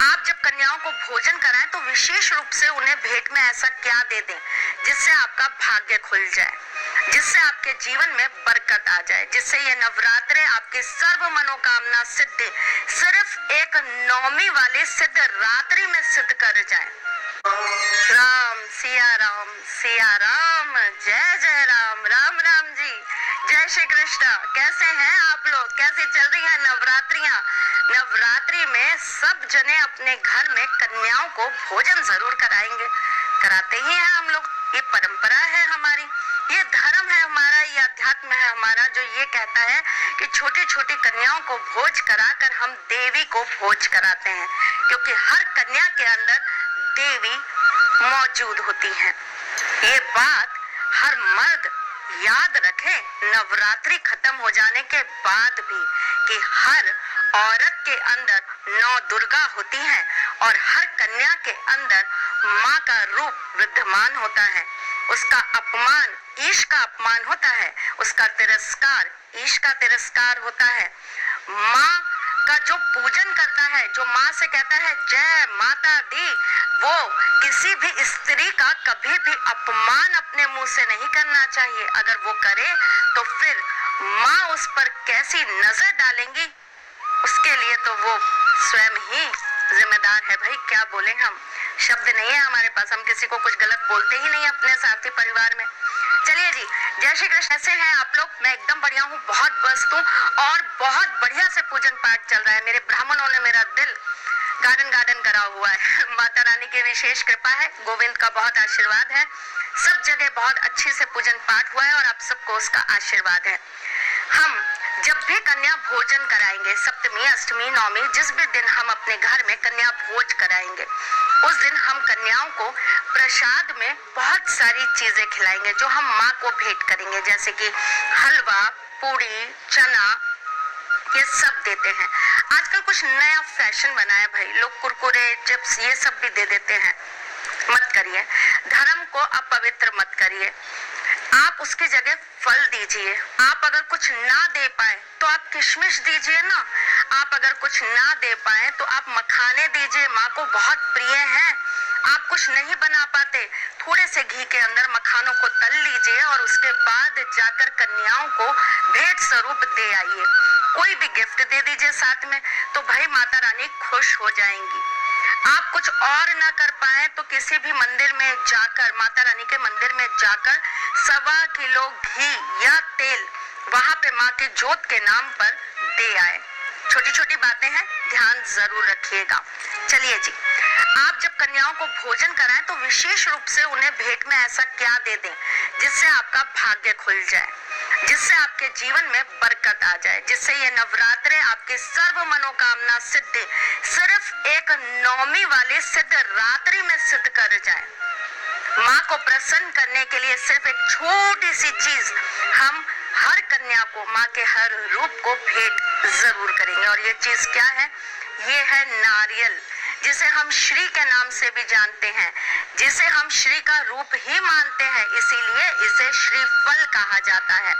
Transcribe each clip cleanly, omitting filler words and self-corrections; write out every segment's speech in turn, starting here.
आप जब कन्याओं को भोजन कराएं तो विशेष रूप से उन्हें भेंट में ऐसा क्या दे दें जिससे आपका भाग्य खुल जाए, जिससे आपके जीवन में बरकत आ जाए, जिससे ये नवरात्रे आपके सर्व मनोकामना सिद्धि सिर्फ एक नौमी वाले सिद्ध रात्रि में सिद्ध कर जाए। राम सिया राम, जय जय राम, राम राम जी, जय श्री कृष्ण। कैसे हैं आप लोग? कैसी चल रही है नवरात्रियां? नवरात्रि में सब जने अपने घर में कन्याओं को भोजन जरूर कराएंगे, कराते ही हैं हम लोग। ये परंपरा है हमारी, ये धर्म है हमारा, ये अध्यात्म है हमारा, जो ये कहता है कि छोटी छोटी कन्याओं को भोज कराकर हम देवी को भोज कराते हैं, क्योंकि हर कन्या के अंदर देवी मौजूद होती है। ये बात हर मर्द याद रखे नवरात्रि खत्म हो जाने के बाद भी, कि हर औरत के अंदर नौ दुर्गा होती हैं और हर कन्या के अंदर माँ का रूप विद्यमान होता है। उसका अपमान ईश का अपमान होता है, उसका तिरस्कार ईश का तिरस्कार होता है। माँ का जो पूजन करता है, जो माँ से कहता है जय माता दी, वो किसी भी स्त्री का कभी भी अपमान अपने मुंह से नहीं करना चाहिए। अगर वो करे तो फिर माँ उस पर कैसी नजर डालेंगी, उसके लिए तो वो स्वयं ही जिम्मेदार है। भाई क्या बोले, हम शब्द नहीं है हमारे पास, हम किसी को कुछ गलत बोलते ही नहीं अपने साथी परिवार में। चलिए जी, जय श्री कृष्ण। कैसे हैं आप लोग? मैं एकदम बढ़िया हूँ, बहुत मस्त हूँ और बहुत बढ़िया से पूजन पाठ चल रहा है। मेरे ब्राह्मणों ने मेरा दिल गार्डन करा हुआ है। माता रानी की विशेष कृपा है, गोविंद का बहुत आशीर्वाद है, सब जगह बहुत अच्छे से पूजन पाठ हुआ है और आप सबको उसका आशीर्वाद है। हम जब भी कन्या भोजन कराएंगे, सप्तमी अष्टमी नवमी, जिस भी दिन हम अपने घर में कन्या भोज कराएंगे, उस दिन हम कन्याओं को प्रसाद में बहुत सारी चीजें खिलाएंगे जो हम माँ को भेंट करेंगे, जैसे कि हलवा, पूड़ी, चना, ये सब देते हैं। आजकल कुछ नया फैशन बना है भाई, लोग कुरकुरे, चिप्स ये सब भी दे देते हैं। मत करिए, धर्म को अपवित्र मत करिए। आप उसकी जगह फल दीजिए। आप अगर कुछ ना दे पाए तो आप किशमिश दीजिए ना। आप अगर कुछ ना दे पाए तो आप मखाने दीजिए, माँ को बहुत प्रिय हैं। आप कुछ नहीं बना पाते, थोड़े से घी के अंदर मखानों को तल लीजिए और उसके बाद जाकर कन्याओं को भेंट स्वरूप दे आइए। कोई भी गिफ्ट दे दीजिए साथ में, तो भाई माता रानी खुश हो जाएंगी। आप कुछ और ना कर पाए तो किसी भी मंदिर में जाकर, माता रानी के मंदिर में जाकर 1.25 किलो घी या तेल वहां पे माँ की जोत के नाम पर दे आए। छोटी छोटी बातें हैं, ध्यान जरूर रखिएगा। चलिए जी, आप जब कन्याओं को भोजन कराएं तो विशेष रूप से उन्हें भेंट में ऐसा क्या दे दें जिससे आपका भाग्य खुल जाए, जिससे आपके जीवन में बरकत आ जाए, जिससे ये नवरात्रे आपके सर्व मनोकामना सिद्धि सिर्फ एक नौमी वाले सिद्ध रात्रि में सिद्ध कर जाए। माँ को प्रसन्न करने के लिए सिर्फ एक छोटी सी चीज हम हर कन्या को, माँ के हर रूप को भेंट जरूर करेंगे। और ये चीज क्या है? ये है नारियल, जिसे हम श्री के नाम से भी जानते हैं, जिसे हम श्री का रूप ही मानते हैं, इसीलिए इसे श्रीफल कहा जाता है।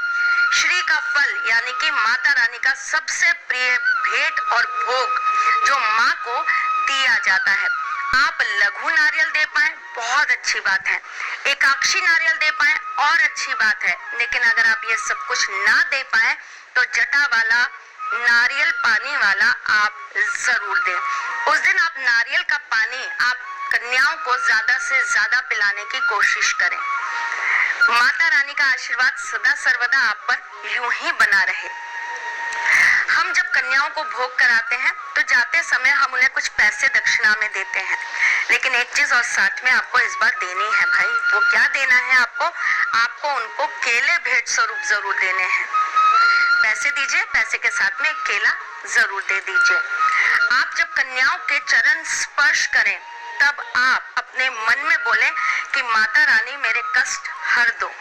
श्री का फल यानी कि माता रानी का सबसे प्रिय भेंट और भोग जो माँ को दिया जाता है। आप लघु नारियल दे पाए बहुत अच्छी बात है, एकाक्षी नारियल दे पाए और अच्छी बात है, लेकिन अगर आप ये सब कुछ ना दे पाए तो जटा वाला नारियल पानी वाला आप जरूर दें। उस दिन आप नारियल का पानी आप कन्याओं को ज्यादा से ज्यादा पिलाने की कोशिश करें। माता रानी का आशीर्वाद सदा सर्वदा आप पर यूं ही बना रहे। हम जब कन्याओं को भोग कराते हैं तो जाते समय हम उन्हें कुछ पैसे दक्षिणा में देते हैं, लेकिन एक चीज और साथ में आपको इस बार देनी है भाई। वो क्या देना है आपको? आपको उनको केले भेंट स्वरूप जरूर देने हैं। पैसे दीजिए, पैसे के साथ में एक केला जरूर दे दीजिए। आप जब कन्याओं के चरण स्पर्श करें तब आप अपने मन में बोलें कि माता रानी मेरे कष्ट हर दो।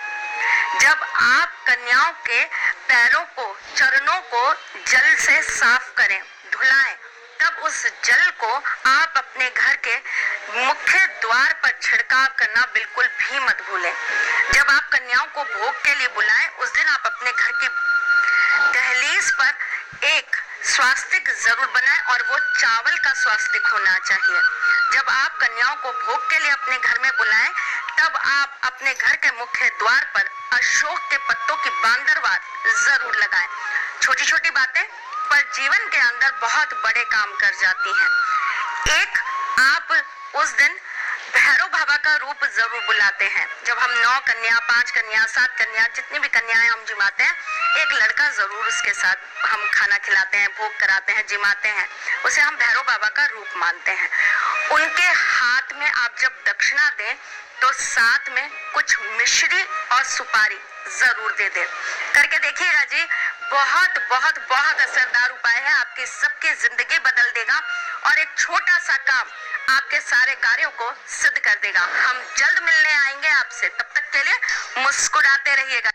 जब आप कन्याओं के पैरों को, चरणों को जल से साफ करें, धुलाएं, तब उस जल को आप अपने घर के मुख्य द्वार पर छिड़काव करना बिल्कुल भी मत भूलें। जब आप कन्याओं को भोग के लिए बुलाएं, उस दिन आप अपने घर की दहलीज पर एक स्वास्तिक जरूर बनाएं और वो चावल का स्वास्तिक होना चाहिए। जब आप कन्याओं को भोग के लिए अपने घर में बुलाएं, तब आप अपने घर के मुख्य द्वार पर अशोक के पत्तों की बांदरवार जरूर लगाएं। छोटी छोटी बातें पर जीवन के अंदर बहुत बड़े काम कर जाती हैं। एक, आप उस दिन भैरव बाबा का रूप जरूर बुलाते हैं। जब हम 9 कन्या, 5 कन्या, 7 कन्या, जितनी भी कन्याएं हम जिमाते हैं, एक लड़का जरूर उसके साथ हम खाना खिलाते हैं, भोग कराते हैं, जिमाते हैं। उसे हम भैरव बाबा का रूप मानते हैं। उनके हाथ में आप जब दक्षिणा दें तो साथ में कुछ मिश्री और सुपारी जरूर दे दे। करके देखिएगा जी, बहुत बहुत बहुत असरदार उपाय है, आपकी सबकी जिंदगी बदल देगा और एक छोटा सा काम आपके सारे कार्यों को सिद्ध कर देगा। हम जल्द मिलने आएंगे आपसे, तब तक के लिए मुस्कुराते रहिएगा।